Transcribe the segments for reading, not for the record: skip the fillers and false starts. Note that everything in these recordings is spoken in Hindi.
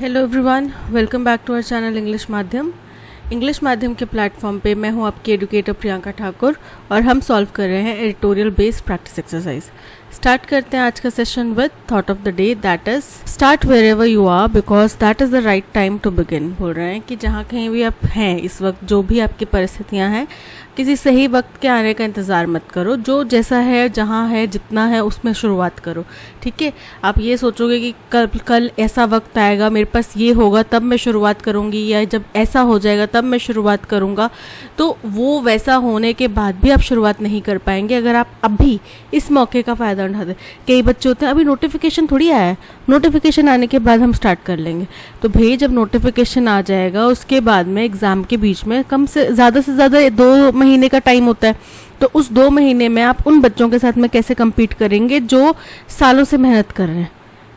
Hello everyone, welcome back to our channel English माध्यम के प्लेटफॉर्म पे मैं हूं आपकी एडुकेटर प्रियंका ठाकुर और हम सॉल्व कर रहे हैं editorial based practice exercise. Start करते हैं आज का session with thought of the day, that is start wherever you are because that is the right time to begin. बोल रहे हैं कि जहाँ कहीं भी आप हैं इस वक्त, जो भी आपकी परिस्थितियाँ हैं, किसी सही वक्त के आने का इंतज़ार मत करो। जो जैसा है, जहाँ है, जितना है उसमें शुरुआत करो। ठीक है, आप ये सोचोगे कि कल ऐसा वक्त आएगा, मेरे पास ये होगा तब मैं शुरुआत करूँगी, या जब ऐसा हो जाएगा तब मैं शुरुआत करूँगा, तो वो वैसा होने के बाद भी आप शुरुआत नहीं कर पाएंगे अगर आप अभी इस मौके का फ़ायदा उठाते। कई बच्चे होते हैं अभी नोटिफिकेशन थोड़ी आया है, नोटिफिकेशन आने के बाद हम स्टार्ट कर लेंगे। तो भाई जब नोटिफिकेशन आ जाएगा उसके बाद में एग्ज़ाम के बीच में कम से ज़्यादा 2 महीने का टाइम होता है। तो उस 2 महीने में आप उन बच्चों के साथ में कैसे compete करेंगे जो सालों से मेहनत कर रहे हैं?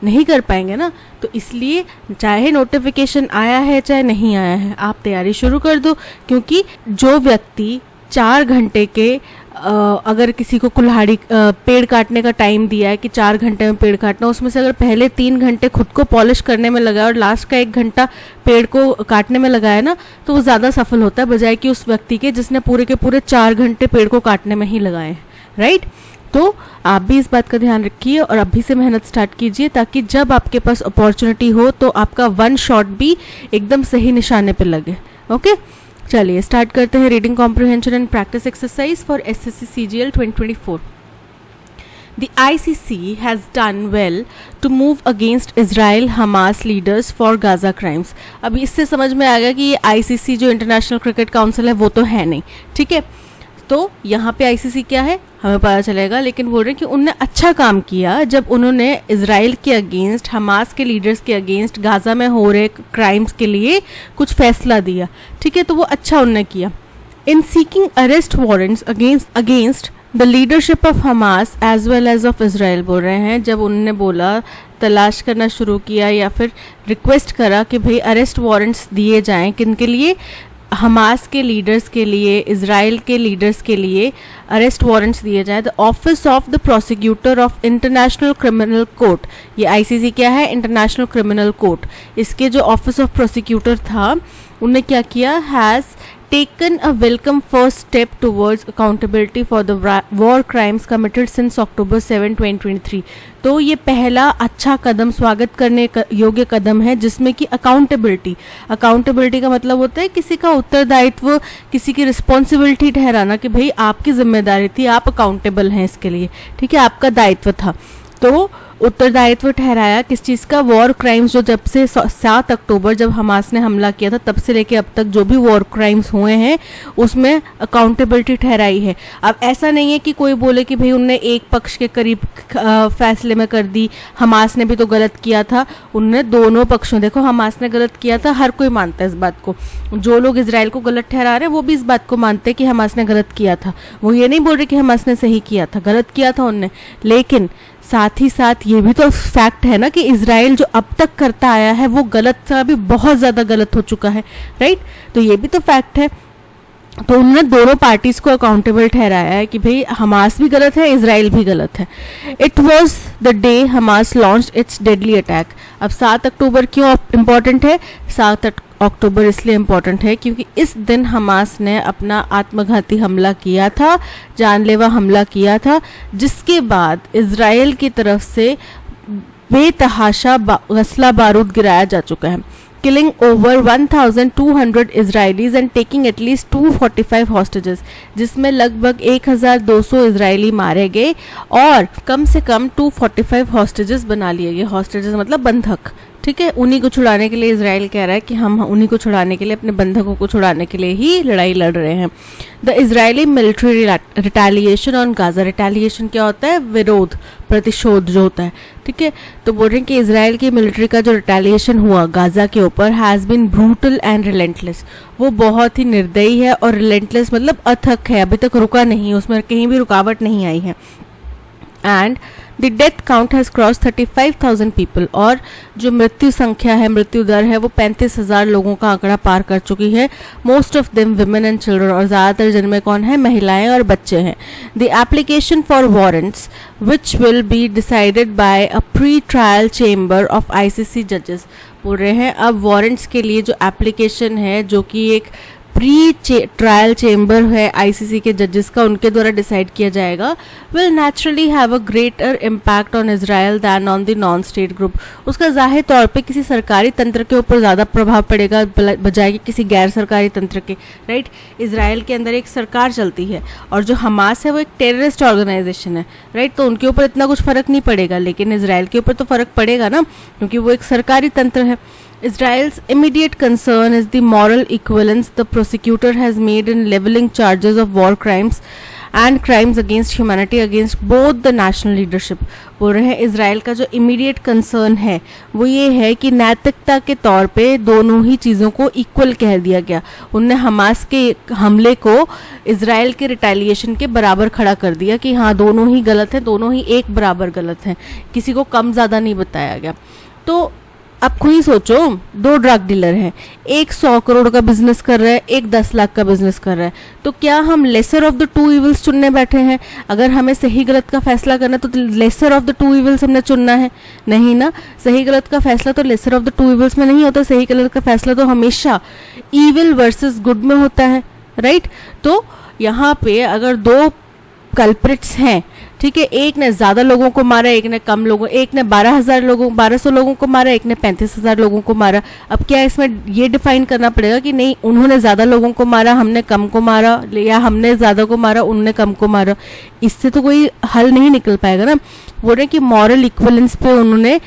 नहीं कर पाएंगे ना। तो इसलिए चाहे नोटिफिकेशन आया है चाहे नहीं आया है, आप तैयारी शुरू कर दो। क्योंकि जो व्यक्ति 4 घंटे के अगर किसी को कुल्हाड़ी पेड़ काटने का टाइम दिया है कि 4 घंटे में पेड़ काटना, उसमें से अगर पहले 3 घंटे खुद को पॉलिश करने में लगाया और लास्ट का 1 घंटा पेड़ को काटने में लगाया ना, तो वो ज़्यादा सफल होता है बजाय कि उस व्यक्ति के जिसने पूरे के पूरे 4 घंटे पेड़ को काटने में ही लगाए हैं। राइट? तो आप भी इस बात का ध्यान रखिए और अभी से मेहनत स्टार्ट कीजिए, ताकि जब आपके पास अपॉर्चुनिटी हो तो आपका 1 शॉट भी एकदम सही निशाने पे लगे। ओके, चलिए स्टार्ट करते हैं reading comprehension and practice exercise for SSC CGL 2024। The ICC has done well to move against Israel Hamas leaders for Gaza crimes। अब इससे समझ में आ गया कि ये ICC जो इंटरनेशनल क्रिकेट काउंसिल है वो तो है नहीं। ठीक है, तो यहाँ पे ICC क्या है हमें पता चलेगा, लेकिन बोल रहे हैं कि उनने अच्छा काम किया जब उन्होंने इजराइल के अगेंस्ट, हमास के लीडर्स के अगेंस्ट, गाजा में हो रहे क्राइम्स के लिए कुछ फैसला दिया। ठीक है, तो वो अच्छा उन्होंने किया। In seeking arrest warrants against the leadership of Hamas as well as of Israel, बोल रहे हैं जब उन्होंने बोला, तलाश करना शुरू किया या फिर रिक्वेस्ट करा कि भाई अरेस्ट वारंट्स दिए जाएं, किन के लिए? हमास के लीडर्स के लिए, इजराइल के लीडर्स के लिए अरेस्ट वारंट्स दिए जाए। The office of the prosecutor of international criminal court, ये ICC क्या है? International criminal court. इसके जो ऑफिस ऑफ प्रोसिक्यूटर था उन्होंने क्या किया? Has taken a welcome first step towards accountability for the war crimes committed since October 7, 2023। तो ये पहला अच्छा कदम, स्वागत करने योग्य कदम है जिसमें कि अकाउंटेबिलिटी का मतलब होता है किसी का उत्तरदायित्व, किसी की रिस्पॉन्सिबिलिटी ठहराना कि भाई आपकी जिम्मेदारी थी, आप अकाउंटेबल हैं इसके लिए। ठीक है, आपका दायित्व था। तो उत्तरदायित्व ठहराया किस चीज़ का? वॉर क्राइम्स, जो जब से 7 अक्टूबर जब हमास ने हमला किया था तब से लेके अब तक जो भी वॉर क्राइम्स हुए हैं उसमें अकाउंटेबिलिटी ठहराई है। अब ऐसा नहीं है कि कोई बोले कि भाई उनने एक पक्ष के करीब फैसले में कर दी, हमास ने भी तो गलत किया था। उनने दोनों पक्षों, देखो हमास ने गलत किया था, हर कोई मानता है इस बात को। जो लोग इजराइल को गलत ठहरा रहे हैं वो भी इस बात को मानते हैं कि हमास ने गलत किया था। वो ये नहीं बोल रहे कि हमास ने सही किया था, गलत किया था उनने। लेकिन साथ ही साथ ये भी तो फैक्ट है ना कि इजराइल जो अब तक करता आया है वो गलत से भी बहुत ज़्यादा गलत हो चुका है। राइट? तो ये भी तो फैक्ट है। तो उन्होंने दोनों पार्टीज को अकाउंटेबल ठहराया है कि भाई हमास भी गलत है, इजराइल भी गलत है। It was the day Hamas launched it's deadly attack. अब 7 अक्टूबर क्यों इम्पॉर्टेंट है? 7 अक्टूबर इसलिए इम्पॉर्टेंट है क्योंकि इस दिन हमास ने अपना आत्मघाती हमला किया था, जानलेवा हमला किया था, जिसके बाद इजराइल की तरफ से बेतहाशा असला बारूद गिराया जा चुका है, killing over 1,200 Israelis and taking at least 245 hostages, जिसमें लगभग 1,200 इजरायली मारे गए और कम से कम 245 hostages बना लिए गए। hostages मतलब बंधक। ठीक है, उन्हीं को छुड़ाने के लिए इजराइल कह रहा है कि हम उन्हीं को छुड़ाने के लिए, अपने बंधकों को छुड़ाने के लिए ही लड़ाई लड़ रहे हैं। The Israeli military retaliation on Gaza, retaliation क्या होता है? विरोध, प्रतिशोध जो होता है। ठीक है, तो बोल रहे हैं कि इजराइल की मिलिट्री का जो रिटेलिएशन हुआ गाजा के ऊपर has been brutal and relentless, वो बहुत ही निर्दयी है और रिलेंटलेस मतलब अथक है, अभी तक रुका नहीं, उसमें कहीं भी रुकावट नहीं आई है। And the death count has cross 35,000 people, और जो मृत्यु संख्या है, मृत्यु दर है, वो 35,000 लोगों का आंकड़ा पार कर चुकी है. Most of them women and children, और ज़्यादातर जिनमें कौन है, महिलाएं और बच्चे हैं. The application for warrants which will be decided by a pre trial chamber of ICC जजेस. बोल रहे हैं अब वारंट्स के लिए जो एप्लीकेशन है, जो कि एक प्री ट्रायल चेम्बर है ICC के जजेस का, उनके द्वारा डिसाइड किया जाएगा. Will naturally have a greater impact on Israel than on the non state group. उसका जाहिर तौर पे किसी सरकारी तंत्र के ऊपर ज़्यादा प्रभाव पड़ेगा बजाय कि किसी गैर सरकारी तंत्र के. राइट, इजराइल के अंदर एक सरकार चलती है और जो हमास है वो एक टेररिस्ट ऑर्गेनाइजेशन है. राइट, तो उनके ऊपर इतना कुछ फ़र्क नहीं पड़ेगा, लेकिन इजराइल के ऊपर तो फ़र्क पड़ेगा ना, क्योंकि वो एक सरकारी तंत्र है. Israel's immediate concern is the moral equivalence the prosecutor has made in leveling charges of war crimes and crimes against humanity against both the national leadership. बोल रहे हैं इजराइल का जो इमीडिएट कंसर्न है वो ये है कि नैतिकता के तौर पे दोनों ही चीज़ों को इक्वल कह दिया गया. उनने हमास के हमले को इजराइल के रिटेलिएशन के बराबर खड़ा कर दिया कि हाँ दोनों ही गलत हैं, दोनों ही एक बराबर गलत हैं, किसी को कम ज़्यादा नहीं बताया गया. तो आप खुद ही सोचो, दो ड्रग डीलर हैं, एक 100 करोड़ का बिजनेस कर रहा है, एक 10 लाख का बिजनेस कर रहा है. तो क्या हम lesser of the two evils चुनने बैठे हैं? अगर हमें सही गलत का फैसला करना है तो lesser of the two evils हमने चुनना है? नहीं ना, सही गलत का फैसला तो lesser of the two evils में नहीं होता. सही गलत का फैसला तो हमेशा इविल वर्सेस गुड में होता है. राइट, तो यहाँ पे अगर दो कल्प्रिट्स हैं, ठीक है, एक ने ज़्यादा लोगों को मारा, एक ने कम लोगों, एक ने 1200 लोगों को मारा, एक ने 35,000 लोगों को मारा. अब क्या इसमें ये डिफाइन करना पड़ेगा कि नहीं उन्होंने ज़्यादा लोगों को मारा, हमने कम को मारा, या हमने ज़्यादा को मारा, उनने कम को मारा? इससे तो कोई हल नहीं निकल पाएगा ना. बोल रहे हैं कि मॉरल इक्वलेंस पे उन्होंने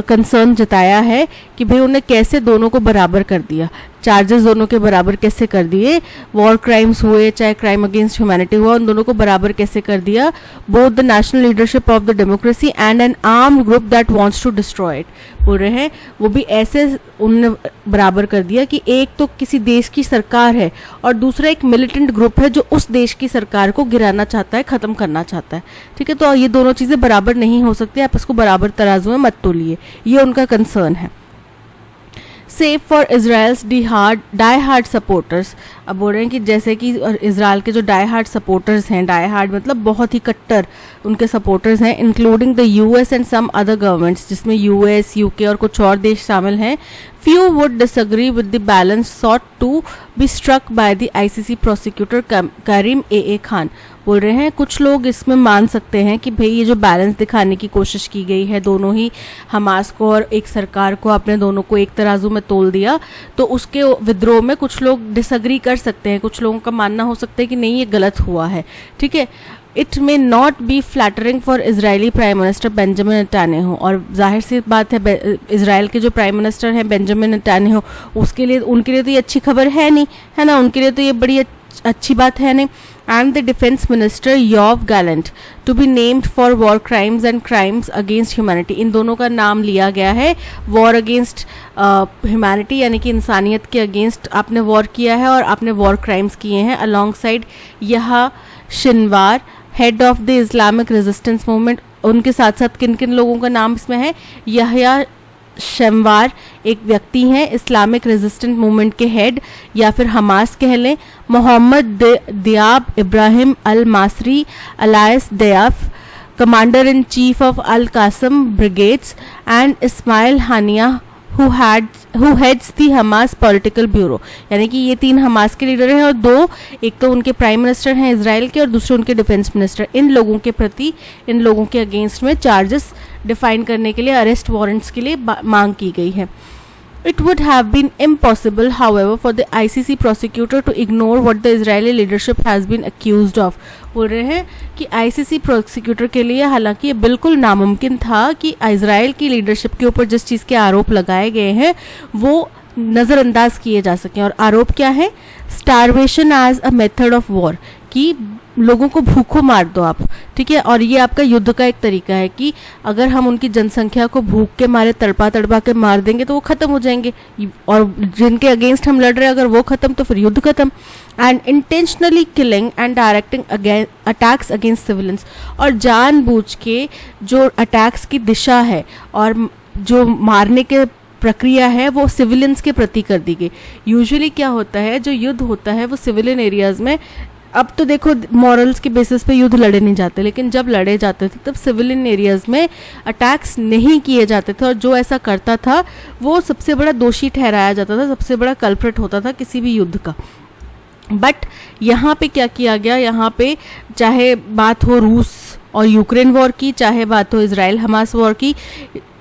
कंसर्न जताया है कि भाई उन्हें कैसे दोनों को बराबर कर दिया, चार्जेस दोनों के बराबर कैसे कर दिए, वॉर क्राइम्स हुए चाहे क्राइम अगेंस्ट ह्यूमैनिटी हुआ, उन दोनों को बराबर कैसे कर दिया. Both the national leadership of the democracy and an armed group that wants to destroy it. बोल रहे हैं वो भी ऐसे उन्होंने बराबर कर दिया कि एक तो किसी देश की सरकार है और दूसरा एक मिलिटेंट ग्रुप है जो उस देश की सरकार को गिराना चाहता है, ख़त्म करना चाहता है. ठीक है, तो ये दोनों चीज़ें बराबर नहीं हो सकती, आप इसको बराबर तराजू में मत तोलिए, ये उनका कंसर्न है. Safe for Israel's die hard supporters. अब बोल रहे हैं कि जैसे कि इजराइल के जो डाई हार्ड सपोर्टर्स हैं, डाई हार्ड मतलब बहुत ही कट्टर उनके सपोर्टर्स हैं, including the US and some other governments, जिसमें US, UK और कुछ और देश शामिल हैं. Few would disagree with the balance sought to be struck by the ICC prosecutor Karim AA Khan. बोल रहे हैं कुछ लोग इसमें मान सकते हैं कि भाई ये जो बैलेंस दिखाने की कोशिश की गई है, दोनों ही हमास को और एक सरकार को, आपने दोनों को एक तराजू में तोल दिया, तो उसके विद्रोह में कुछ लोग डिसएग्री कर सकते हैं. कुछ लोगों का मानना हो सकता है कि नहीं ये गलत हुआ है. ठीक है, it may not be flattering for Israeli prime minister Benjamin Netanyahu. और जाहिर सी बात है, इजराइल के जो प्राइम मिनिस्टर हैं बेंजामिन नेतान्याहू, उसके लिए उनके लिए तो ये अच्छी खबर है नहीं, है ना, उनके लिए तो ये बड़ी अच्छी बात है नहीं. And the defence minister Yoav Gallant to be named for war crimes and crimes against humanity. इन दोनों का नाम लिया गया है. वॉर अगेंस्ट ह्यूमैनिटी यानी कि इंसानियत के अगेंस्ट आपने वॉर किया है और आपने वॉर क्राइम्स किए हैं. अलॉन्ग साइड यह Sinwar, head of the Islamic resistance movement. उनके साथ साथ किन किन लोगों का नाम इसमें है? यहया शमवार एक व्यक्ति हैं, इस्लामिक रेजिस्टेंट मूवमेंट के हेड या फिर हमास कह लें. Mohammed Diab Ibrahim al Masri alias Deif, commander in chief of al Qassam brigades, and Ismail Haniyeh who heads the Hamas political bureau. यानी कि ये 3 हमास के लीडर हैं और 2, एक तो उनके प्राइम मिनिस्टर हैं इजराइल के और दूसरे उनके डिफेंस मिनिस्टर. इन लोगों के प्रति, इन लोगों के अगेंस्ट में चार्जेस डिफाइन करने के लिए, अरेस्ट वारंट्स के लिए मांग की गई है. It would have been impossible, however, for the ICC prosecutor to ignore what the Israeli leadership has been accused of. बोल रहे हैं कि ICC prosecutor के लिए हालांकि ये बिल्कुल नामुमकिन था कि इजराइल की लीडरशिप के ऊपर जिस चीज़ के आरोप लगाए गए हैं वो नज़रअंदाज किए जा सकें. और आरोप क्या है? Starvation as a method of war, कि लोगों को भूखों मार दो आप, ठीक है। और ये आपका युद्ध का एक तरीका है कि अगर हम उनकी जनसंख्या को भूख के मारे तड़पा तड़पा के मार देंगे तो वो खत्म हो जाएंगे, और जिनके अगेंस्ट हम लड़ रहे हैं अगर वो खत्म तो फिर युद्ध खत्म। And intentionally killing and directing attacks against civilians, और जानबूझ के जो अटैक्स की दिशा है और जो मारने के प्रक्रिया है वो सिविलियंस के प्रति कर दी गई। यूजुअली क्या होता है, जो युद्ध होता है वो सिविलियन एरियाज में, अब तो देखो मॉरल्स के बेसिस पे युद्ध लड़े नहीं जाते, लेकिन जब लड़े जाते थे तब सिविलियन एरियाज में अटैक्स नहीं किए जाते थे, और जो ऐसा करता था वो सबसे बड़ा दोषी ठहराया जाता था, सबसे बड़ा कल्प्रिट होता था किसी भी युद्ध का। बट यहाँ पे क्या किया गया, यहाँ पे चाहे बात हो रूस और यूक्रेन वॉर की, चाहे बात हो इजराइल हमास वॉर की,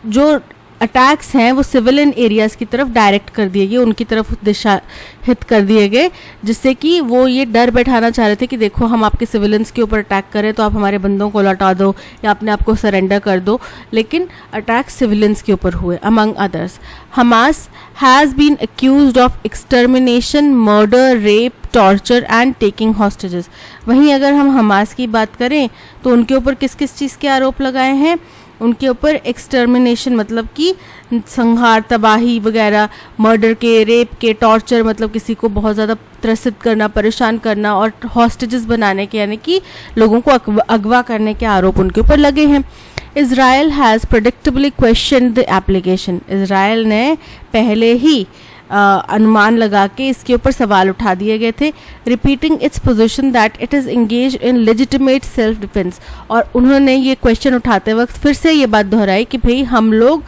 जो अटैक्स हैं वो सिविलियन एरियाज की तरफ डायरेक्ट कर दिए गए, उनकी तरफ दिशा हित कर दिए गए, जिससे कि वो ये डर बैठाना चाह रहे थे कि देखो हम आपके सिविलियंस के ऊपर अटैक करें तो आप हमारे बंदों को लौटा दो या अपने आप को सरेंडर कर दो। लेकिन अटैक सिविलियंस के ऊपर हुए among others. Hamas has been accused of extermination, murder, rape, torture and taking hostages. वहीं अगर हम हमास की बात करें तो उनके ऊपर किस किस चीज़ के आरोप लगाए हैं, उनके ऊपर एक्सटर्मिनेशन मतलब कि संहार, तबाही वगैरह, मर्डर के, रेप के, टॉर्चर मतलब किसी को बहुत ज़्यादा त्रसित करना, परेशान करना, और हॉस्टेजेस बनाने के यानी कि लोगों को अगवा करने के आरोप उनके ऊपर लगे हैं। Israel has predictably question the application. Israel ने पहले ही अनुमान लगा के इसके ऊपर सवाल उठा दिए गए थे, repeating its position that it is engage in legitimate self defence. और उन्होंने ये क्वेश्चन उठाते वक्त फिर से ये बात दोहराई कि भाई हम लोग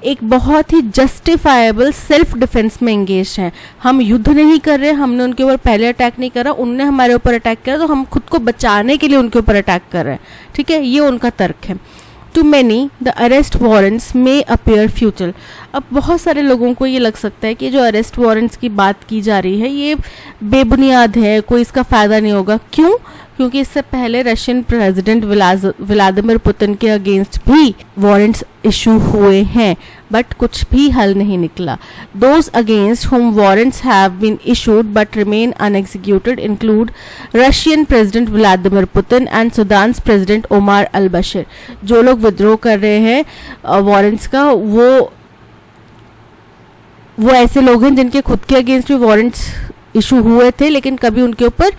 एक बहुत ही जस्टिफाइबल सेल्फ डिफेंस में इंगेज हैं, हम युद्ध नहीं कर रहे, हमने उनके ऊपर पहले अटैक नहीं करा, उनने हमारे ऊपर अटैक करा तो हम खुद को बचाने के लिए उनके ऊपर अटैक कर रहे हैं, ठीक है। ये उनका तर्क है। To many, the arrest warrants may appear futile। अब बहुत सारे लोगों को ये लग सकता है कि जो अरेस्ट वारंट्स की बात की जा रही है ये बेबुनियाद है, कोई इसका फ़ायदा नहीं होगा। क्यों? क्योंकि इससे पहले रशियन प्रेसिडेंट व्लादिमीर पुतिन के अगेंस्ट भी वारंट्स इशू हुए हैं, बट कुछ भी हल नहीं निकला। Those against whom warrants have been issued but remain unexecuted include Russian president Vladimir Putin and Sudan president Omar al Bashir. जो लोग विद्रोह कर रहे हैं वारंट्स का, वो ऐसे लोग हैं जिनके खुद के अगेंस्ट भी वारंट्स इशू हुए थे, लेकिन कभी उनके ऊपर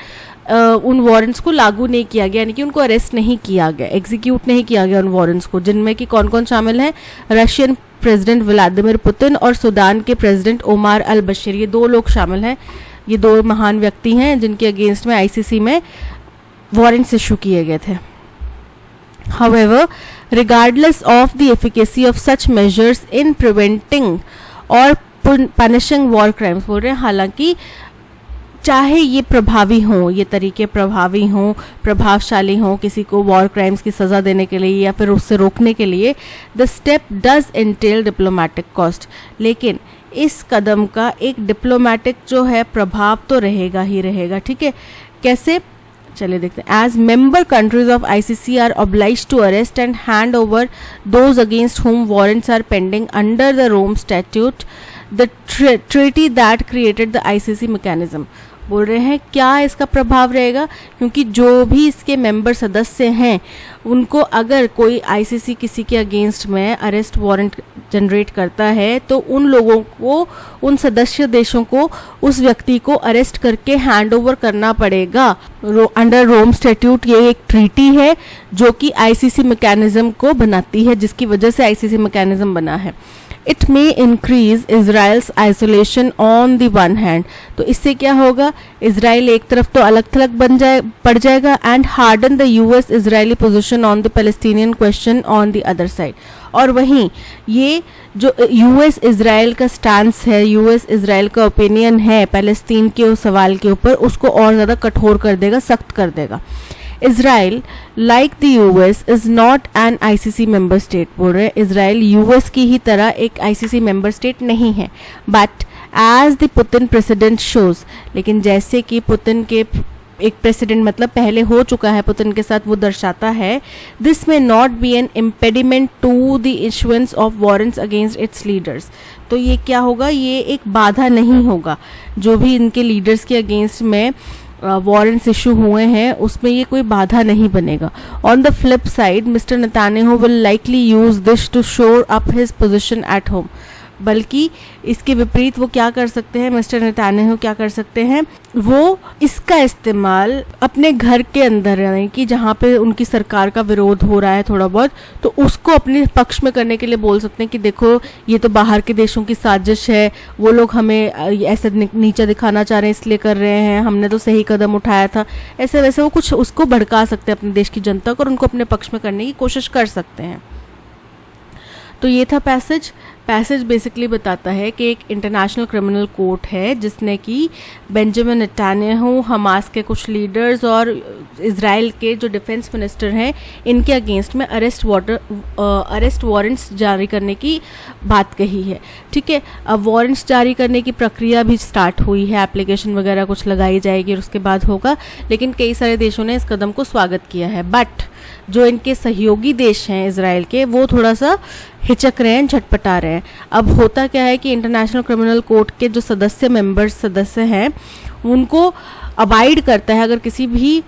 उन वारंट्स को लागू नहीं किया गया, यानी कि उनको अरेस्ट नहीं किया गया, एग्जीक्यूट नहीं किया गया उन वारंट्स को, जिनमें कि कौन कौन शामिल हैं, रशियन प्रेसिडेंट व्लादिमीर पुतिन और सूडान के प्रेसिडेंट ओमार अल बशीर। ये दो लोग शामिल हैं, ये दो महान व्यक्ति हैं जिनके अगेंस्ट में आईसीसी में वारंट्स इशू किए गए थे। However, regardless of the efficacy of such measures in preventing or punishing war crimes, बोल रहे हैं हालांकि चाहे ये प्रभावी हों, ये तरीके प्रभावी हों, प्रभावशाली हों किसी को वॉर क्राइम्स की सज़ा देने के लिए या फिर उससे रोकने के लिए, the step does entail diplomatic cost. लेकिन इस कदम का एक डिप्लोमेटिक जो है प्रभाव तो रहेगा ही रहेगा, ठीक है। कैसे, चलिए देखते हैं। As member countries of ICC are obliged to arrest and hand over those against whom warrants are pending under the Rome statute, the treaty that created the ICC mechanism. बोल रहे हैं क्या इसका प्रभाव रहेगा, क्योंकि जो भी इसके मेंबर सदस्य हैं उनको अगर कोई आईसीसी किसी के अगेंस्ट में अरेस्ट वारंट जनरेट करता है तो उन लोगों को, उन सदस्य देशों को उस व्यक्ति को अरेस्ट करके हैंड ओवर करना पड़ेगा अंडर रोम स्टैट्यूट। ये एक ट्रीटी है जो कि आईसीसी मैकेनिज्म को बनाती है, जिसकी वजह से आईसीसी मैकेनिज्म बना है। It may increase Israel's isolation on the one hand, तो इससे क्या होगा, इजराइल एक तरफ तो अलग थलग पड़ जाएगा, and harden the US Israeli position on the Palestinian question on the other side. और वहीं ये जो यूएस इजराइल का स्टैंस है, यूएस इजराइल का ओपिनियन है पैलेस्तीन के सवाल के ऊपर, उसको और ज़्यादा कठोर कर देगा, सख्त कर देगा। Israel like the US is not an ICC member state. बोल रहे हैं इजराइल यूएस की ही तरह एक आईसीसी मेंबर स्टेट नहीं है, but as the Putin president shows, लेकिन जैसे कि पुतिन के एक प्रेसिडेंट मतलब पहले हो चुका है पुतिन के साथ, वो दर्शाता है this may not be an impediment to the issuance of warrants against its leaders. तो ये क्या होगा, ये एक बाधा नहीं होगा जो भी इनके लीडर्स के अगेंस्ट में वारंट्स इशू हुए हैं उसमें ये कोई बाधा नहीं बनेगा. On the flip side mister Netanyahu will likely use this to shore up his position at home. बल्कि इसके विपरीत वो क्या कर सकते हैं, मिस्टर नेतान्याहू क्या कर सकते हैं, वो इसका इस्तेमाल अपने घर के अंदर यानी कि जहाँ पे उनकी सरकार का विरोध हो रहा है थोड़ा बहुत, तो उसको अपने पक्ष में करने के लिए बोल सकते हैं कि देखो ये तो बाहर के देशों की साजिश है, वो लोग हमें ऐसे नीचा दिखाना चाह रहे हैं इसलिए कर रहे हैं, हमने तो सही कदम उठाया था, ऐसे वैसे वो कुछ उसको भड़का सकते हैं अपने देश की जनता को और उनको अपने पक्ष में करने की कोशिश कर सकते हैं. तो ये था पैसेज बेसिकली बताता है कि एक इंटरनेशनल क्रिमिनल कोर्ट है जिसने कि बेंजामिन नेतान्याहू, हमास के कुछ लीडर्स और इजराइल के जो डिफेंस मिनिस्टर हैं इनके अगेंस्ट में अरेस्ट वारंट्स जारी करने की बात कही है. ठीक है, अब वारंट्स जारी करने की प्रक्रिया भी स्टार्ट हुई है, एप्लीकेशन वगैरह कुछ लगाई जाएगी और उसके बाद होगा, लेकिन कई सारे देशों ने इस कदम को स्वागत किया है. बट जो इनके सहयोगी देश हैं इजराइल के, वो थोड़ा सा हिचक रहे हैं, झटपटा रहे हैं. अब होता क्या है कि इंटरनेशनल क्रिमिनल कोर्ट के जो सदस्य हैं उनको अबाइड करता है, अगर किसी भी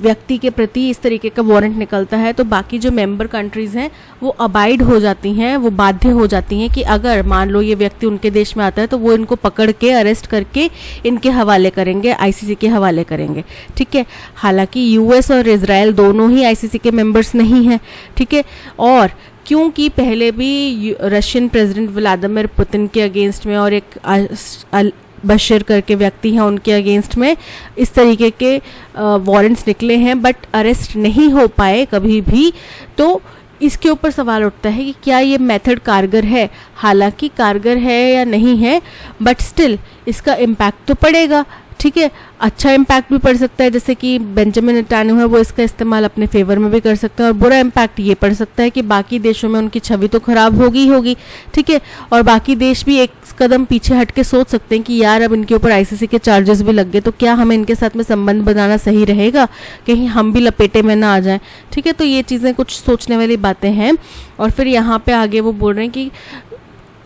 व्यक्ति के प्रति इस तरीके का वारंट निकलता है तो बाकी जो मेंबर कंट्रीज हैं वो अबाइड हो जाती हैं, वो बाध्य हो जाती हैं कि अगर मान लो ये व्यक्ति उनके देश में आता है तो वो इनको पकड़ के अरेस्ट करके इनके हवाले करेंगे, आईसीसी के हवाले करेंगे. ठीक है, हालांकि यूएस और इजराइल दोनों ही आईसीसी के मेंबर्स नहीं हैं. ठीक है, और क्योंकि पहले भी रशियन प्रेसिडेंट व्लादिमीर पुतिन के अगेंस्ट में और एक बशीर करके व्यक्ति हैं उनके अगेंस्ट में इस तरीके के वारंट्स निकले हैं बट अरेस्ट नहीं हो पाए कभी भी, तो इसके ऊपर सवाल उठता है कि क्या ये मेथड कारगर है. हालांकि कारगर है या नहीं है बट स्टिल इसका इम्पैक्ट तो पड़ेगा. ठीक है, अच्छा इम्पैक्ट भी पड़ सकता है, जैसे कि बेंजामिन नेतान्याहू है वो इसका इस्तेमाल अपने फेवर में भी कर सकते हैं, और बुरा इम्पैक्ट ये पड़ सकता है कि बाकी देशों में उनकी छवि तो खराब होगी. ठीक है, और बाकी देश भी एक कदम पीछे हट के सोच सकते हैं कि यार अब इनके ऊपर आईसीसी के चार्जेस भी लग गए तो क्या हमें इनके साथ में संबंध बनाना सही रहेगा, कहीं हम भी लपेटे में ना आ जाएं. ठीक है, तो ये चीज़ें कुछ सोचने वाली बातें हैं. और फिर यहाँ पे आगे वो बोल रहे हैं कि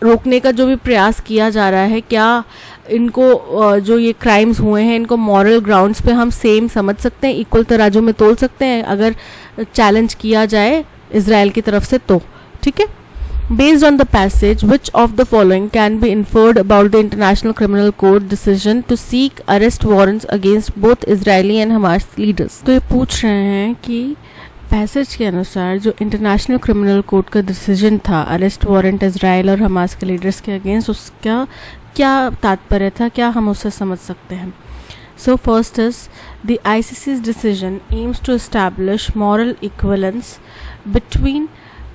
रोकने का जो भी प्रयास किया जा रहा है, क्या इनको जो ये क्राइम्स हुए हैं इनको मॉरल ग्राउंड्स पे हम सेम समझ सकते हैं, इक्वल तराजू में तोल सकते हैं अगर चैलेंज किया जाए इजराइल की तरफ से तो. ठीक है, based on the passage, which of the following can be inferred about the International Criminal Court decision to seek arrest warrants against both Israeli and Hamas leaders? तो ये पूछ रहे हैं कि पैसेज के अनुसार जो इंटरनेशनल क्रिमिनल कोर्ट का डिसीजन था अरेस्ट वारंट इजराइल और हमास के लीडर्स के अगेंस्ट, उसका क्या तात्पर्य था, क्या हम उससे समझ सकते हैं. So first is the ICC's decision aims to establish moral equivalence between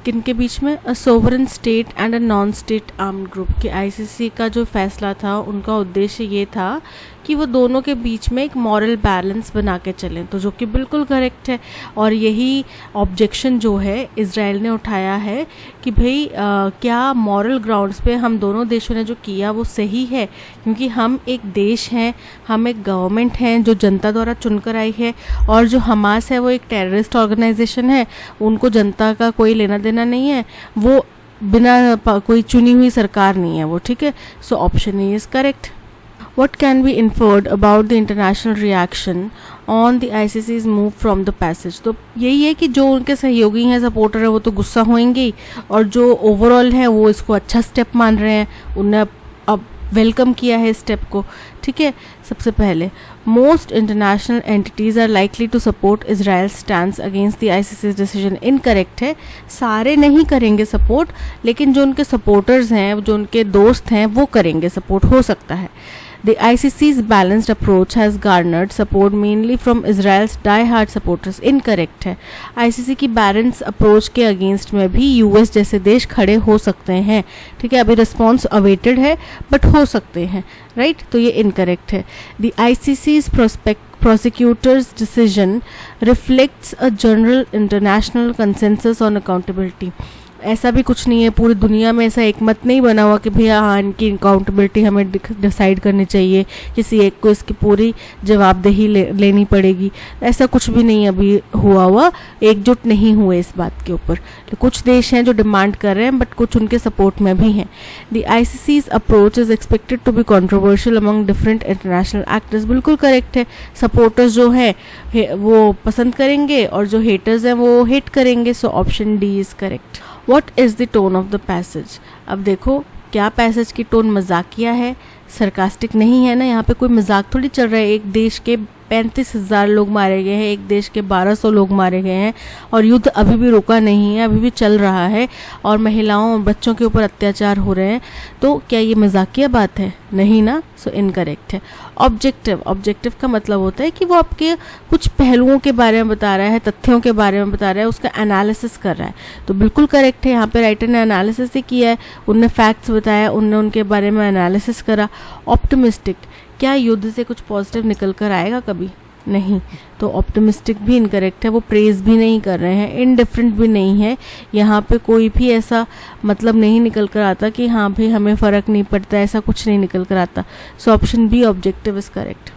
किनके बीच में, अ sovereign state and a non state armed group. के आईसीसी का जो फैसला था उनका उद्देश्य ये था कि वो दोनों के बीच में एक मॉरल बैलेंस बना के चलें, तो जो कि बिल्कुल करेक्ट है. और यही ऑब्जेक्शन जो है इजराइल ने उठाया है कि भाई क्या मॉरल ग्राउंड्स पे हम दोनों देशों ने जो किया वो सही है, क्योंकि हम एक देश हैं, हम एक गवर्नमेंट हैं जो जनता द्वारा चुनकर आई है, और जो हमास है वो एक टेररिस्ट ऑर्गेनाइजेशन है, उनको जनता का कोई लेना देना नहीं है, वो बिना कोई चुनी हुई सरकार नहीं है वो. ठीक है, so option A is correct. What can be inferred about the international reaction on the ICC's move from the passage? तो यही है कि जो उनके सहयोगी हैं, सपोर्टर है, वो तो गुस्सा होंगे ही, और जो ओवरऑल है वो इसको अच्छा स्टेप मान रहे हैं, उन्हें अब वेलकम किया है इस स्टेप को. ठीक है, सबसे पहले most international entities are likely to support Israel stands against the ICC decision. Incorrect है, सारे नहीं करेंगे सपोर्ट, लेकिन जो उनके सपोर्टर्स हैं, जो उनके दोस्त हैं, वो करेंगे सपोर्ट, हो सकता है. The ICC's balanced approach has garnered support mainly from Israel's die-hard supporters. Incorrect है, ICC की बैलेंस अप्रोच के अगेंस्ट में भी यूएस जैसे देश खड़े हो सकते हैं. ठीक है, अभी रिस्पॉन्स अवेटेड है बट हो सकते हैं, राइट. तो ये इनकरेक्ट है. The ICC's prosecutor's decision reflects a general international consensus on accountability. ऐसा भी कुछ नहीं है, पूरी दुनिया में ऐसा एक मत नहीं बना हुआ कि भैया हाँ इनकी अकाउंटेबिलिटी हमें डिसाइड करनी चाहिए, किसी एक को इसकी पूरी जवाबदेही लेनी पड़ेगी। ऐसा कुछ भी नहीं अभी हुआ, एकजुट नहीं हुए इस बात के ऊपर। तो कुछ देश हैं जो डिमांड कर रहे हैं, बट कुछ उनके सपोर्ट में भी हैं। The ICC's approach is expected to be controversial among different international actors. बिल्कुल करेक्ट है, सपोर्टर्स जो है वो पसंद करेंगे और जो हेटर्स हैं वो हेट करेंगे। So option D is correct. What is the tone of the passage? अब देखो क्या पैसेज की टोन मजाकिया है, सरकास्टिक नहीं है ना। यहाँ पे कोई मजाक थोड़ी चल रहा है। एक देश के 35,000 लोग मारे गए हैं, एक देश के 1200 लोग मारे गए हैं और युद्ध अभी भी रुका नहीं है, अभी भी चल रहा है और महिलाओं और बच्चों के ऊपर अत्याचार हो रहे हैं। तो क्या ये मजाकिया बात है? नहीं ना। सो इनकरेक्ट है। ऑब्जेक्टिव, ऑब्जेक्टिव का मतलब होता है कि वो आपके कुछ पहलुओं के बारे में बता रहा है, तथ्यों के बारे में बता रहा है, उसका एनालिसिस कर रहा है। तो बिल्कुल करेक्ट है। यहाँ पे राइटर ने एनालिसिस ही किया है, उनने फैक्ट्स बताया, उनने उनके बारे में एनालिसिस करा। ऑप्टिमिस्टिक, क्या युद्ध से कुछ पॉजिटिव निकल कर आएगा? कभी नहीं। तो ऑप्टिमिस्टिक भी इनकरेक्ट है, वो प्रेज भी नहीं कर रहे हैं, इनडिफरेंट भी नहीं है। यहाँ पे कोई भी ऐसा मतलब नहीं निकल कर आता कि हाँ भाई हमें फ़र्क नहीं पड़ता, ऐसा कुछ नहीं निकल कर आता। सो option B objective is correct.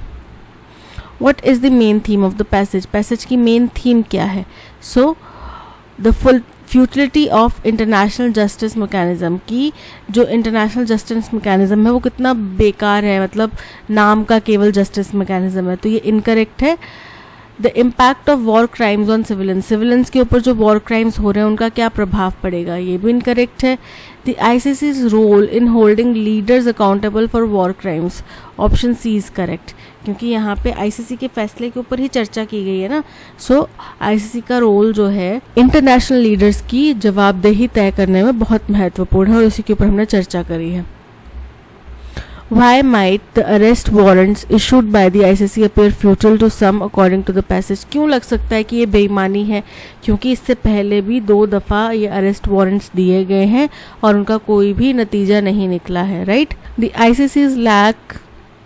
What is the main theme of the passage? Passage की मेन थीम क्या है? So the futility of international justice mechanism, की जो इंटरनेशनल जस्टिस मैकेनिज्म है वो कितना बेकार है, मतलब नाम का केवल जस्टिस मैकेनिज्म है। तो ये इनकरेक्ट है। The impact of war crimes on civilians, civilians के ऊपर जो वॉर क्राइम्स हो रहे हैं उनका क्या प्रभाव पड़ेगा, ये भी इनकरेक्ट है। The ICC's role in holding leaders accountable for war crimes, option C is correct, क्योंकि यहाँ पे ICC के फैसले के ऊपर ही चर्चा की गई है ना। सो ICC का रोल जो है इंटरनेशनल लीडर्स की जवाबदेही तय करने में बहुत महत्वपूर्ण है और इसी के ऊपर हमने चर्चा करी है। Why might the arrest warrants issued by the ICC appear futile to some according to the passage? क्यों लग सकता है कि ये बेईमानी है? क्योंकि इससे पहले भी 2 दफ़ा ये अरेस्ट वारंट्स दिए गए हैं और उनका कोई भी नतीजा नहीं निकला है, right? The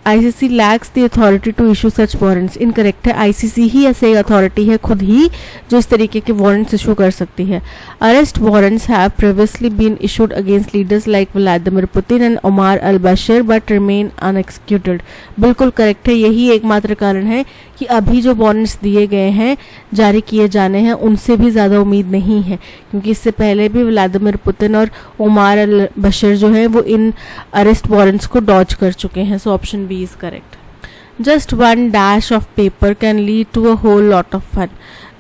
ICC lacks the authority to issue such warrants. Incorrect है। ICC ही ऐसे अथॉरिटी है खुद ही जो इस तरीके के वारंट्स इशू कर सकती है। Arrest warrants have previously been issued against leaders like Vladimir Putin and Omar al Bashir but remain unexecuted. बिल्कुल करेक्ट है। यही एकमात्र कारण है कि अभी जो वारंट्स दिए गए हैं, जारी किए जाने हैं, उनसे भी ज़्यादा उम्मीद नहीं है, क्योंकि इससे पहले भी व्लादिमीर पुतिन और ओमार अल बशीर जो हैं वो इन अरेस्ट वारंट्स को डॉज कर चुके हैं। So option B is correct. Just one dash of paper can lead to a whole lot of fun.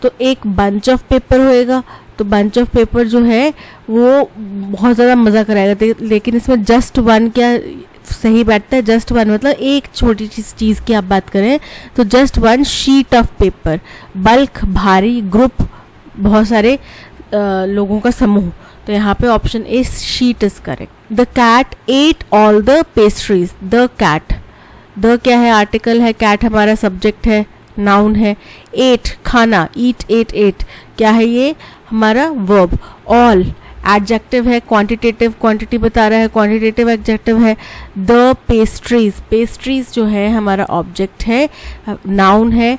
तो एक बंच ऑफ पेपर होएगा, तो बंच ऑफ पेपर जो है वो बहुत ज़्यादा मज़ा कराएगा, लेकिन इसमें जस्ट वन क्या सही बैठता है? जस्ट वन मतलब एक छोटी चीज़ की आप बात करें तो just one sheet of paper, bulk, भारी, ग्रुप, बहुत सारे लोगों का समूह। तो यहाँ पे option A sheet is correct. The cat ate all the pastries. The cat, the क्या है? आर्टिकल है, कैट हमारा सब्जेक्ट है, नाउन है। एट खाना, ईट, एट, एट क्या है? ये हमारा वर्ब। ऑल एडजेक्टिव है, क्वांटिटेटिव, क्वांटिटी बता रहा है, क्वांटिटेटिव एडजेक्टिव है। द पेस्ट्रीज, पेस्ट्रीज जो है हमारा ऑब्जेक्ट है, नाउन है,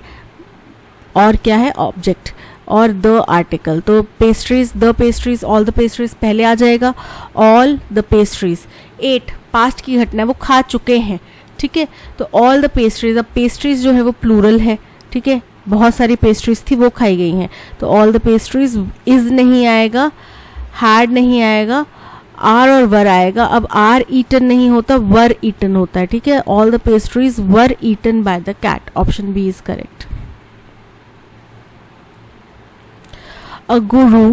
और क्या है? ऑब्जेक्ट, और द आर्टिकल। तो pastries, the pastries, all the pastries पहले आ जाएगा, all the pastries. Ate past की घटना है, वो खा चुके हैं, ठीक है। तो ऑल द पेस्ट्रीज, अब पेस्ट्रीज जो है वो प्लूरल है, ठीक है, बहुत सारी पेस्ट्रीज थी वो खाई गई हैं। तो ऑल द पेस्ट्रीज, इज नहीं आएगा, हैड नहीं आएगा, आर और वर आएगा। अब आर ईटन नहीं होता, वर ईटन होता है, ठीक है। All the pastries were eaten by the cat, option B is correct. A guru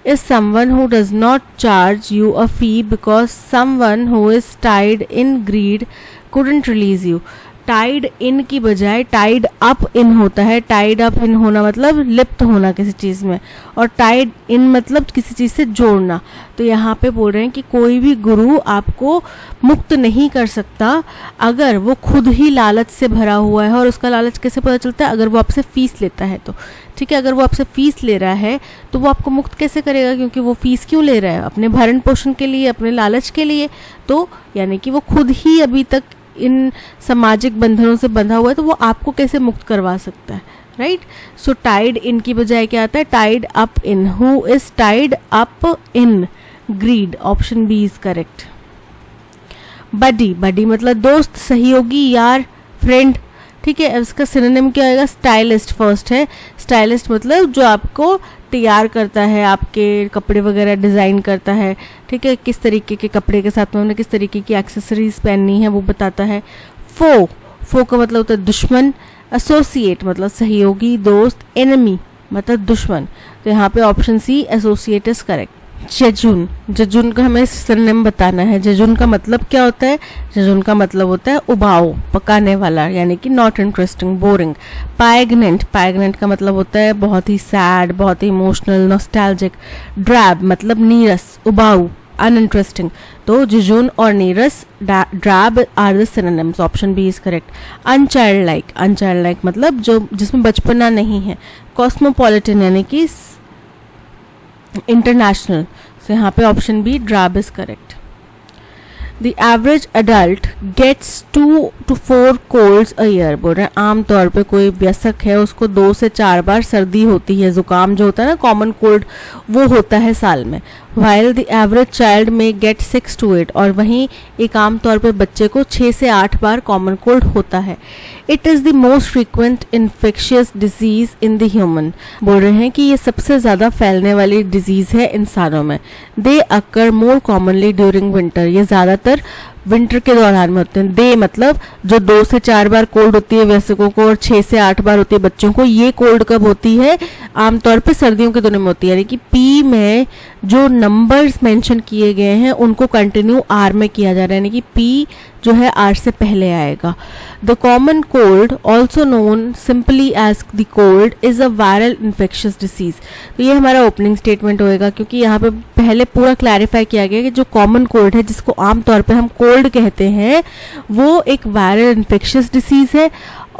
is someone who does not charge you a fee because someone who is tied in greed couldn't release you. Tied in की बजाय टाइड अप इन होता है। टाइड अप इन होना मतलब लिप्त होना किसी चीज़ में, और टाइड इन मतलब किसी चीज़ से जोड़ना। तो यहाँ पे बोल रहे हैं कि कोई भी गुरु आपको मुक्त नहीं कर सकता अगर वो खुद ही लालच से भरा हुआ है। और उसका लालच कैसे पता चलता है? अगर वो आपसे फीस लेता है तो, ठीक है। अगर वो आपसे फीस ले रहा है तो वो आपको मुक्त कैसे करेगा? क्योंकि वो फीस क्यों ले रहा है? अपने भरण पोषण के लिए, अपने लालच के लिए। तो यानी कि वो खुद ही अभी तक इन सामाजिक बंधनों से बंधा हुआ है, तो वो आपको कैसे मुक्त करवा सकता है? राइट। सो टाइड इन की बजाय क्या आता है, tied up in, who is tied up in greed, option B is correct. Buddy, buddy मतलब दोस्त, सहयोगी, यार, फ्रेंड, ठीक है। इसका सिनोनिम क्या आएगा, स्टाइलिस्ट फर्स्ट है। स्टाइलिस्ट मतलब जो आपको तैयार करता है, आपके कपड़े वगैरह डिज़ाइन करता है, ठीक है, किस तरीके के कपड़े के साथ में उन्हें किस तरीके की एक्सेसरीज पहननी है वो बताता है। फो, फो का मतलब होता है दुश्मन। एसोसिएट मतलब सहयोगी, दोस्त। एनिमी मतलब दुश्मन, तो यहाँ पे option C associate is correct. Jejune, jejune का हमें सिनोनिम बताना है। जजून का मतलब क्या होता है, जजून का मतलब होता है उबाऊ, पकाने वाला, यानी कि नॉट इंटरेस्टिंग, बोरिंग। पायग्नेंट, पायग्नेंट का मतलब होता है बहुत ही सैड, बहुत ही इमोशनल, नॉस्टैल्जिक। ड्रैब मतलब नीरस, उबाऊ, अनइंटरेस्टिंग। तो जजून और नीरस, drab are the synonyms, option B is correct. Unchildlike, unchildlike मतलब जो जिसमें बचपना नहीं है। कॉस्मोपॉलिटन यानी कि इंटरनेशनल, सो यहाँ पे option B drab is correct. The average adult gets 2 to 4 colds a year, बोल रहे हैं आमतौर पे कोई वयस्क है उसको 2 से 4 बार सर्दी होती है, जुकाम जो होता है ना कॉमन कोल्ड वो होता है साल में। while the average child may get 6 to 8, और वहीं एक आमतौर पे बच्चे को 6 से 8 बार कॉमन कोल्ड होता है। It is the most frequent infectious disease in the human, बोल रहे हैं कि ये सबसे ज़्यादा फैलने वाली डिजीज़ है इंसानों में। दे अकर मोर कॉमनली ड्यूरिंग विंटर, ये ज़्यादातर विंटर के दौरान में होते हैं। दे मतलब जो 2 से 4 बार कोल्ड होती है वयस्कों को और 6 से 8 बार होती है बच्चों को, ये कोल्ड कब होती है, आमतौर पे सर्दियों के दिनों में होती है। यानी कि पी में जो नंबर्स मेंशन किए गए हैं उनको कंटिन्यू आर में किया जा रहा है, यानी कि पी जो है आर से पहले आएगा। The common cold also known simply as the cold is a viral infectious disease. तो ये हमारा ओपनिंग स्टेटमेंट होएगा, क्योंकि यहाँ पे पहले पूरा क्लैरिफाई किया गया कि जो कॉमन कोल्ड है जिसको आमतौर पे हम कोल्ड कहते हैं वो एक वायरल इन्फेक्शियस डिसीज है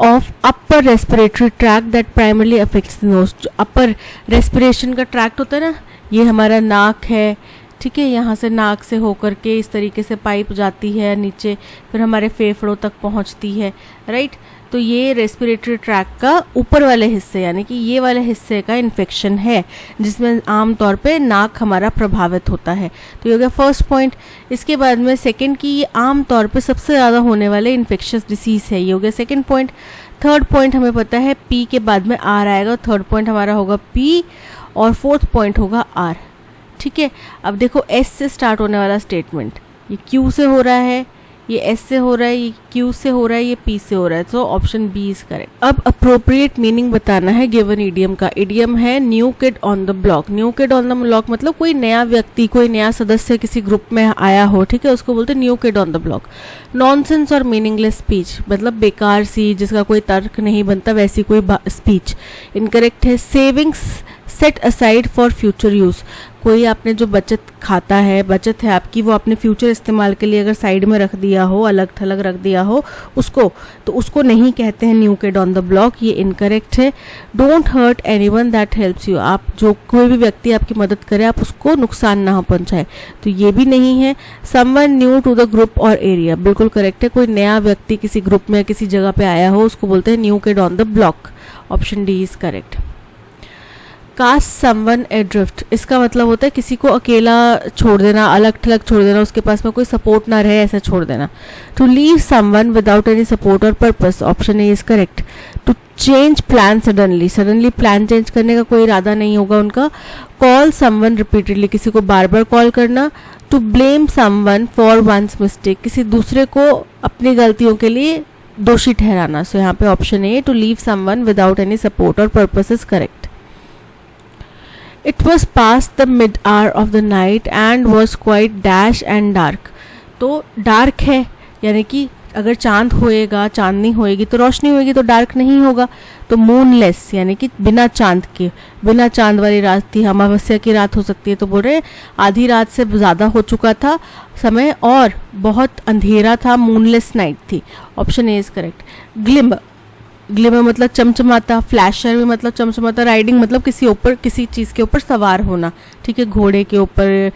of upper respiratory tract that primarily affects the nose. जो अपर रेस्पिरेशन का ट्रैक्ट होता है ना, ये हमारा नाक है, ठीक है, यहाँ से नाक से होकर के इस तरीके से पाइप जाती है नीचे, फिर हमारे फेफड़ों तक पहुँचती है, राइट। तो ये रेस्पिरेटरी ट्रैक्ट का ऊपर वाले हिस्से यानी कि ये वाले हिस्से का इन्फेक्शन है जिसमें आमतौर पे नाक हमारा प्रभावित होता है। तो ये हो गया फर्स्ट पॉइंट। इसके बाद में सेकंड की ये आमतौर पे सबसे ज़्यादा होने वाले इन्फेक्शियस डिसीज़ है, ये हो गया सेकंड पॉइंट। थर्ड पॉइंट हमें पता है पी के बाद में आर आएगा, थर्ड पॉइंट हमारा होगा पी और फोर्थ पॉइंट होगा आर, ठीक है। अब देखो एस से स्टार्ट होने वाला स्टेटमेंट, ये क्यू से हो रहा है, ये एस से हो रहा है, ये क्यू से हो रहा है, ये पी से हो रहा है, तो ऑप्शन बी इज करेक्ट। अब अप्रोप्रिएट मीनिंग बताना है गिवन इडियम का। इडियम है new kid on the block. New kid on the block मतलब कोई नया व्यक्ति, कोई नया सदस्य किसी ग्रुप में आया हो, ठीक है, उसको बोलते हैं new kid on the block. Nonsense और मीनिंगलेस स्पीच मतलब बेकार सी, जिसका कोई तर्क नहीं बनता वैसी कोई स्पीच। इनकरेक्ट है savings set aside for future use, कोई आपने जो बचत खाता है, बचत है आपकी, वो आपने फ्यूचर इस्तेमाल के लिए अगर साइड में रख दिया हो, अलग थलग रख दिया हो उसको, तो उसको नहीं कहते हैं new kid on the block, ये इनकरेक्ट है। Don't hurt anyone that helps you, आप जो कोई भी व्यक्ति आपकी मदद करे आप उसको नुकसान ना पहुंचाए, तो ये भी नहीं है। Someone new to the group और एरिया, बिल्कुल करेक्ट है, कोई नया व्यक्ति किसी ग्रुप में किसी जगह पे आया हो उसको बोलते हैं new kid on the block, option D is correct. Cast someone adrift, इसका मतलब होता है किसी को अकेला छोड़ देना, अलग थलग छोड़ देना, उसके पास में कोई सपोर्ट ना रहे ऐसा छोड़ देना। To leave someone without any support और purpose, option A is correct. To change plan suddenly, suddenly plan change करने का कोई इरादा नहीं होगा उनका। कॉल समवन रिपीटेडली, किसी को बार बार कॉल करना। To blame someone for one's mistake, किसी दूसरे को अपनी गलतियों के लिए दोषी ठहराना। सो यहाँ पे option A to leave someone without any support और purpose is correct. It was past the mid-hour of the night and was quite dash and dark. तो डार्क है यानी कि अगर चांद होएगा, चांदनी होएगी तो रोशनी होएगी, तो डार्क नहीं होगा। तो मूनलेस यानी कि बिना चांद के, बिना चांद वाली रात थी, अमावस्या की रात हो सकती है, तो बोल रहे आधी रात से ज़्यादा हो चुका था समय और बहुत अंधेरा था, मूनलेस नाइट थी, option A is correct. Gleam, glimmer मतलब चमचमाता, फ्लैशर भी मतलब चमचमाता, राइडिंग मतलब किसी ऊपर किसी चीज़ के ऊपर सवार होना, ठीक है, घोड़े के ऊपर,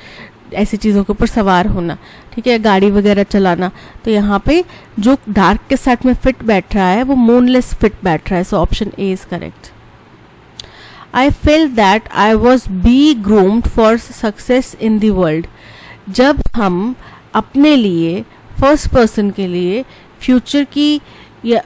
ऐसी चीज़ों के ऊपर सवार होना, ठीक है, गाड़ी वगैरह चलाना। तो यहाँ पे जो डार्क के साथ में फिट बैठ रहा है वो मूनलेस फिट बैठ रहा है, so option A is correct. I felt that I was be groomed for success in the world. जब हम अपने लिए फर्स्ट पर्सन के लिए फ्यूचर की या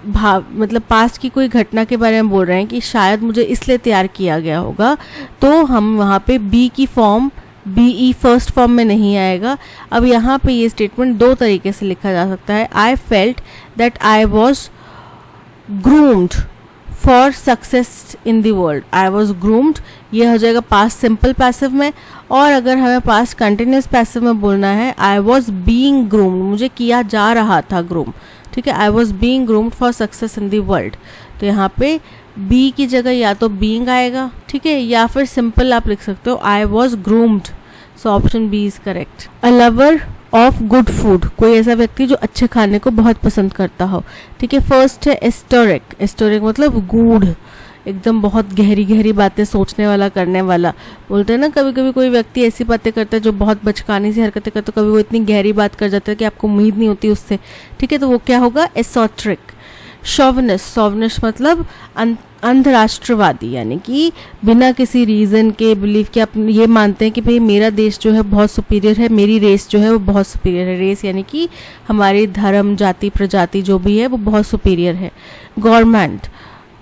मतलब पास्ट की कोई घटना के बारे में बोल रहे हैं कि शायद मुझे इसलिए तैयार किया गया होगा, तो हम वहाँ पे बी की फॉर्म BE फर्स्ट फॉर्म में नहीं आएगा। अब यहाँ पे ये स्टेटमेंट दो तरीके से लिखा जा सकता है। आई felt that I was groomed for success in the world. I was groomed ये हो जाएगा पास्ट सिंपल पैसिव में, और अगर हमें पास्ट कंटिन्यूस पैसिव में बोलना है आई वॉज बीइंग ग्रूम्ड, मुझे किया जा रहा था ग्रूम, ठीक है, I was being groomed for success in the world. तो यहाँ पे बी की जगह या तो बीइंग आएगा, ठीक है, या फिर सिंपल आप लिख सकते हो I was groomed, so option B is correct. A lover of good food, कोई ऐसा व्यक्ति जो अच्छे खाने को बहुत पसंद करता हो, ठीक है। फर्स्ट है एस्टोरिक, एस्टोरिक मतलब गूढ़, एकदम बहुत गहरी गहरी बातें सोचने वाला, करने वाला। बोलते हैं ना कभी कभी कोई व्यक्ति ऐसी बातें करता है जो बहुत बचकानी सी हरकतें करता है, कभी वो इतनी गहरी बात कर जाता है कि आपको उम्मीद नहीं होती उससे, ठीक है, तो वो क्या होगा, एसोट्रिक। शोविनिस्ट, शोविनिस्ट मतलब अंधराष्ट्रवादी, यानी कि बिना किसी रीज़न के बिलीव के आप ये मानते हैं कि भाई मेरा देश जो है बहुत सुपीरियर है, मेरी रेस जो है वो बहुत सुपीरियर है। रेस यानी कि हमारी धर्म, जाति, प्रजाति जो भी है वो बहुत सुपीरियर है। गवर्नमेंट,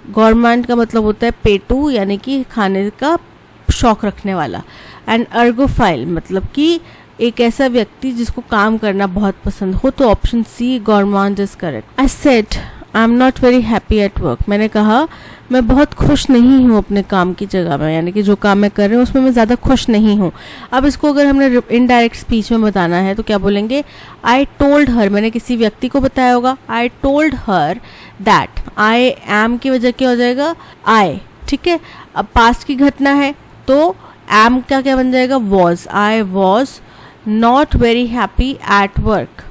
गवर्नमेंट का मतलब होता है पेटू, यानी कि खाने का शौक रखने वाला। एंड अर्गोफाइल मतलब कि एक ऐसा व्यक्ति जिसको काम करना बहुत पसंद हो, तो option C government is correct. I said I am not very happy at work, मैंने कहा मैं बहुत खुश नहीं हूँ अपने काम की जगह में, यानी कि जो काम मैं कर रही हूँ उसमें मैं ज़्यादा खुश नहीं हूँ। अब इसको अगर हमने इनडायरेक्ट स्पीच में बताना है तो क्या बोलेंगे, आई टोल्ड हर, मैंने किसी व्यक्ति को बताया होगा, I told her that, I am की वजह क्या हो जाएगा, आई, ठीक है। अब पास्ट की घटना है तो एम का क्या बन जाएगा, was, I was not very happy at work,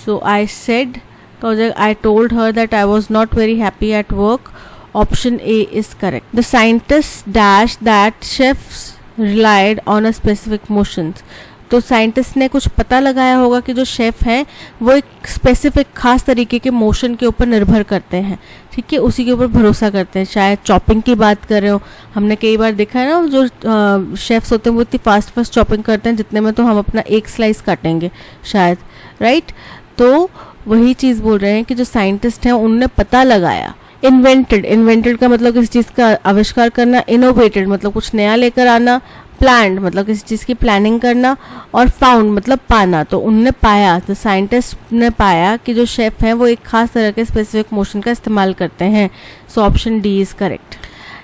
so I said का हो जाएगा I told her that I was not very happy at work, option A is correct. The scientist dash that chefs relied on a specific motions, तो साइंटिस्ट ने कुछ पता लगाया होगा कि जो शेफ हैं वो एक स्पेसिफिक खास तरीके के मोशन के ऊपर निर्भर करते हैं, ठीक है, उसी के ऊपर भरोसा करते हैं। शायद चॉपिंग की बात कर रहे हो, हमने कई बार देखा है ना जो शेफ्स होते हैं वो इतनी फास्ट चॉपिंग करते हैं जितने में तो हम अपना एक स्लाइस काटेंगे शायद, राइट। तो वही चीज़ बोल रहे हैं कि जो साइंटिस्ट हैं उनने पता लगाया। इन्वेंटेड, इन्वेंटेड का मतलब किसी चीज़ का आविष्कार करना। इनोवेटेड मतलब कुछ नया लेकर आना। प्लान्ड मतलब किसी चीज़ की प्लानिंग करना। और फाउंड मतलब पाना, तो उनने पाया, तो साइंटिस्ट ने पाया कि जो शेफ हैं वो एक खास तरह के स्पेसिफिक मोशन का इस्तेमाल करते हैं, so option D is correct.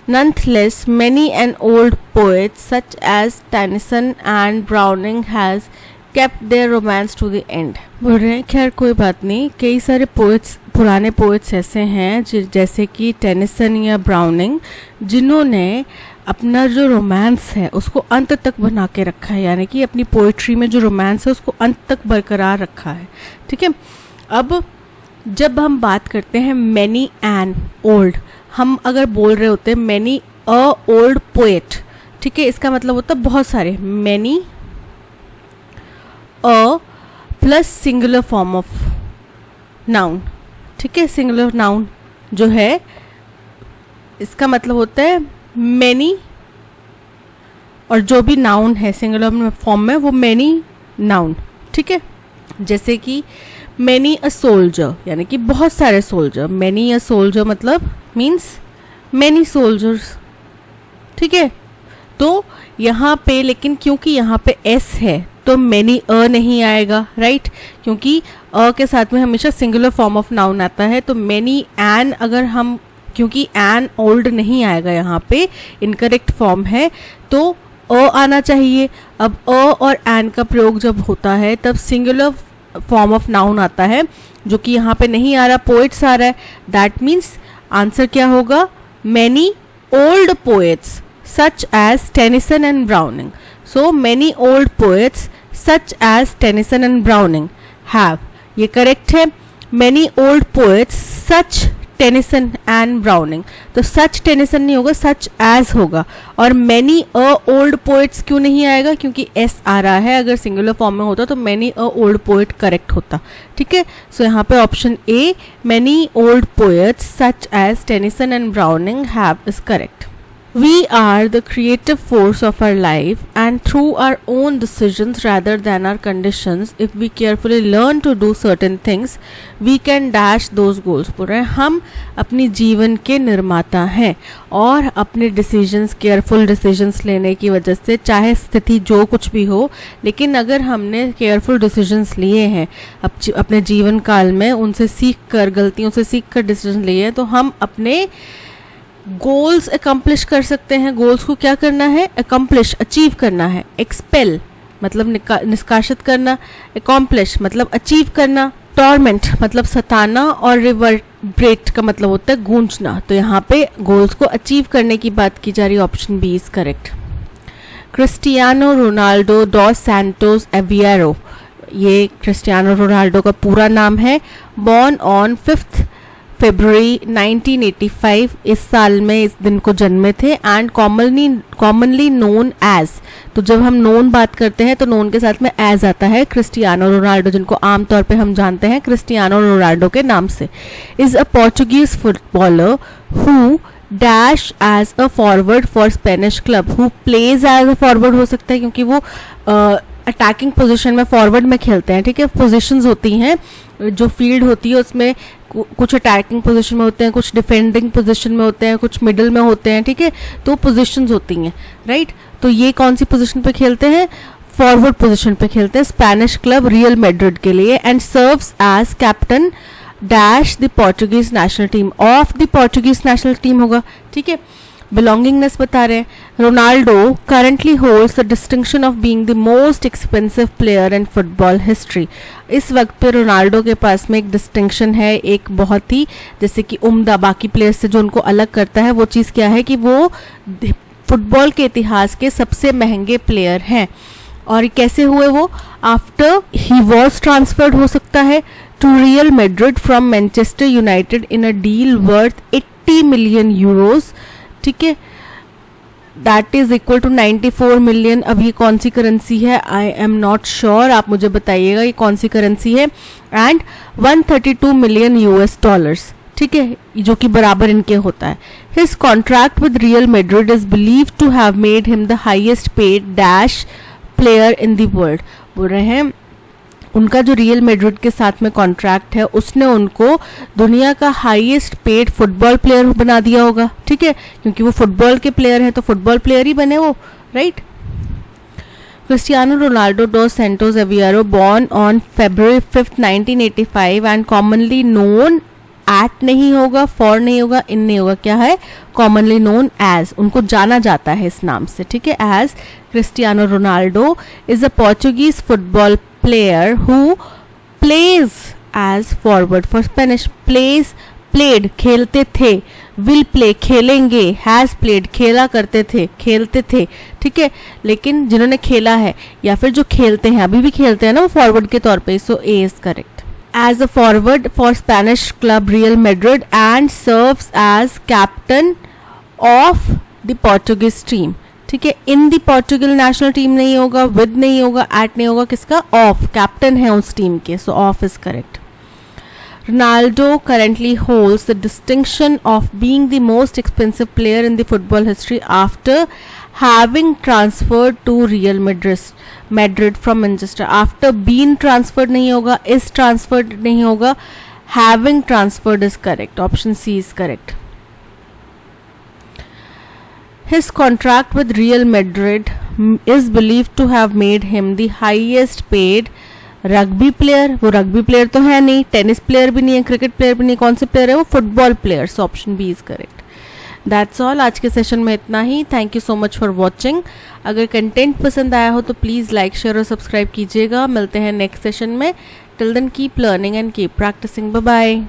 Nonetheless, many an old poets such as Tennyson and Browning has kept their romance to the end. बोल रहे हैं खैर कोई बात नहीं, कई सारे पोएट्स, पुराने पोएट्स ऐसे हैं जैसे कि टेनिसन या ब्राउनिंग, जिन्होंने अपना जो रोमांस है उसको अंत तक बना के रखा है, यानी कि अपनी पोएट्री में जो रोमांस है उसको अंत तक बरकरार रखा है, ठीक है। अब जब हम बात करते हैं मैनी एन ओल्ड, हम अगर बोल रहे होते हैं मैनी अ ओल्ड पोएट, ठीक है, इसका मतलब होता है बहुत सारे, many a plus singular form of noun, ठीक है। सिंगुलर नाउन जो है इसका मतलब होता है मैनी, और जो भी नाउन है सिंगुलर फॉर्म में वो मैनी नाउन, ठीक है। जैसे कि मैनी अ सोल्जर, यानी कि बहुत सारे सोल्जर। मैनी अ सोल्जर मतलब मीन्स मैनी सोल्जर्स, ठीक है। तो यहाँ पे लेकिन क्योंकि यहाँ पे एस है तो मैनी अ नहीं आएगा, राइट, क्योंकि अ के साथ में हमेशा सिंगुलर फॉर्म ऑफ नाउन आता है। तो मैनी एन, अगर हम, क्योंकि एन ओल्ड नहीं आएगा यहाँ पे, इनकरेक्ट फॉर्म है, तो अ आना चाहिए। अब अ और एन का प्रयोग जब होता है तब सिंगुलर फॉर्म ऑफ नाउन आता है, जो कि यहाँ पे नहीं आ रहा, पोएट्स आ रहा है। दैट मीन्स आंसर क्या होगा, many old poets such as Tennyson and Browning. So many old poets such as Tennyson and Browning have, ये करेक्ट है। Many old poets such Tennyson and Browning, तो सच टेनिसन नहीं होगा, सच एज होगा। और मैनी अ ओल्ड पोएट्स क्यों नहीं आएगा, क्योंकि एस आ रहा है, अगर सिंगुलर फॉर्म में होता तो many a old poet correct होता, ठीक है। सो यहाँ पे option A many old poets such as Tennyson and Browning have is correct. We are the creative force of our life, and through our own decisions rather than our conditions, if we carefully learn to do certain things, we can dash those goals। बोल रहे हैं हम अपनी जीवन के निर्माता हैं और अपने डिसीजंस, केयरफुल डिसीजंस लेने की वजह से, चाहे स्थिति जो कुछ भी हो, लेकिन अगर हमने केयरफुल डिसीजंस लिए हैं अपने जीवन काल में, उनसे सीख कर, गलतियों से सीख कर डिसीजन लिए हैं, तो हम अपने गोल्स अकम्प्लिश कर सकते हैं। गोल्स को क्या करना है, अकम्प्लिश, अचीव करना है। एक्सपेल मतलब निष्कासित करना, अकम्प्लिश मतलब अचीव करना, टॉर्मेंट मतलब सताना, और रिवर्बरेट का मतलब होता है गूंजना। तो यहाँ पे गोल्स को अचीव करने की बात की जा रही है, option B is correct. Cristiano Ronaldo dos Santos Aveiro, ये क्रिस्टियानो रोनाल्डो का पूरा नाम है। बॉर्न ऑन 5 फरवरी 1985, इस साल में इस दिन को जन्मे थे। एंड कॉमनली नोन एज, तो जब हम नोन बात करते हैं तो नोन के साथ में एज आता है। क्रिस्टियानो रोनाल्डो, जिनको आमतौर पे हम जानते हैं क्रिस्टियानो रोनाल्डो के नाम से, is a Portuguese footballer who dash as a forward for Spanish club. Who plays as a forward हो सकता है, क्योंकि वो अटैकिंग पोजीशन में, फॉरवर्ड में खेलते हैं, ठीक है। पोजीशंस होती हैं, जो फील्ड होती है उसमें कुछ अटैकिंग पोजीशन में होते हैं, कुछ डिफेंडिंग पोजीशन में होते हैं, कुछ मिडिल में होते हैं, ठीक है। तो पोजीशंस होती हैं, राइट। तो ये कौन सी पोजीशन पे खेलते हैं, फॉरवर्ड पोजीशन पे खेलते हैं स्पेनिश क्लब रियल मैड्रिड के लिए। And serves as captain dash the Portuguese national team, of the Portuguese national team होगा, ठीक है। बिलोंगिंगनेस बता रहे हैं। Ronaldo currently holds the distinction of being the most expensive player in football history. इस वक्त पे रोनाल्डो के पास में एक डिस्टिंक्शन है, एक बहुत ही जैसे कि उम्दा, बाकी प्लेयर्स से जो उनको अलग करता है, वो चीज़ क्या है कि वो फुटबॉल के इतिहास के सबसे महंगे प्लेयर हैं। और कैसे हुए वो, आफ्टर ही वॉज ट्रांसफर्ड हो सकता है to Real Madrid from Manchester United in a deal worth 80 million euros, ठीक है। That is equal to 94 million. अब ये कौन सी करेंसी है, आई एम नॉट श्योर, आप मुझे बताइएगा ये कौन सी करेंसी है। एंड 132 मिलियन यूएस डॉलर्स, ठीक है, जो कि बराबर इनके होता है। His contract with Real Madrid is believed to have made him the highest paid dash player in the world. बोल रहे हैं उनका जो रियल मैड्रिड के साथ में कॉन्ट्रैक्ट है, उसने उनको दुनिया का हाईएस्ट पेड फुटबॉल प्लेयर बना दिया होगा, ठीक है, क्योंकि वो फुटबॉल के प्लेयर हैं, तो फुटबॉल प्लेयर ही बने वो, right. Cristiano Ronaldo dos Santos Aveiro, born on February 5, 1985 and commonly known, एट नहीं होगा, फॉर नहीं होगा, इन नहीं होगा, क्या है, कॉमनली नोन एज, उनको जाना जाता है इस नाम से, ठीक है, as Cristiano Ronaldo is a Portuguese football player who plays as forward for Spanish। plays, played खेलते थे, will play खेलेंगे, has played खेला करते थे, खेलते थे, ठीक है। लेकिन जिन्होंने खेला है या फिर जो खेलते हैं, अभी भी खेलते हैं ना वो फॉरवर्ड के तौर पे, so A is correct. As a forward for Spanish club Real Madrid and serves as captain of the Portuguese team, ठीक है। In the Portugal national team नहीं होगा, विद नहीं होगा, एट नहीं होगा, किसका, ऑफ, कैप्टन है उस टीम के, so of is correct. Ronaldo currently holds the distinction of being the most expensive player in the football history after having transferred to Real Madrid from Manchester. After been transferred नहीं होगा, इज ट्रांसफर्ड नहीं होगा, having transferred is correct, option C is correct. His contract with Real Madrid is believed to have made him the highest paid rugby player। वो rugby player तो है नहीं, टेनिस प्लेयर भी नहीं है, क्रिकेट प्लेयर भी नहीं, कौन से प्लेयर है वो, football player, so option B is correct. That's all, आज के सेशन में इतना ही। Thank you so much for watching. अगर कंटेंट पसंद आया हो तो प्लीज़ लाइक, शेयर और सब्सक्राइब कीजिएगा। मिलते हैं नेक्स्ट सेशन में। Till then keep learning and keep practising. Bye bye.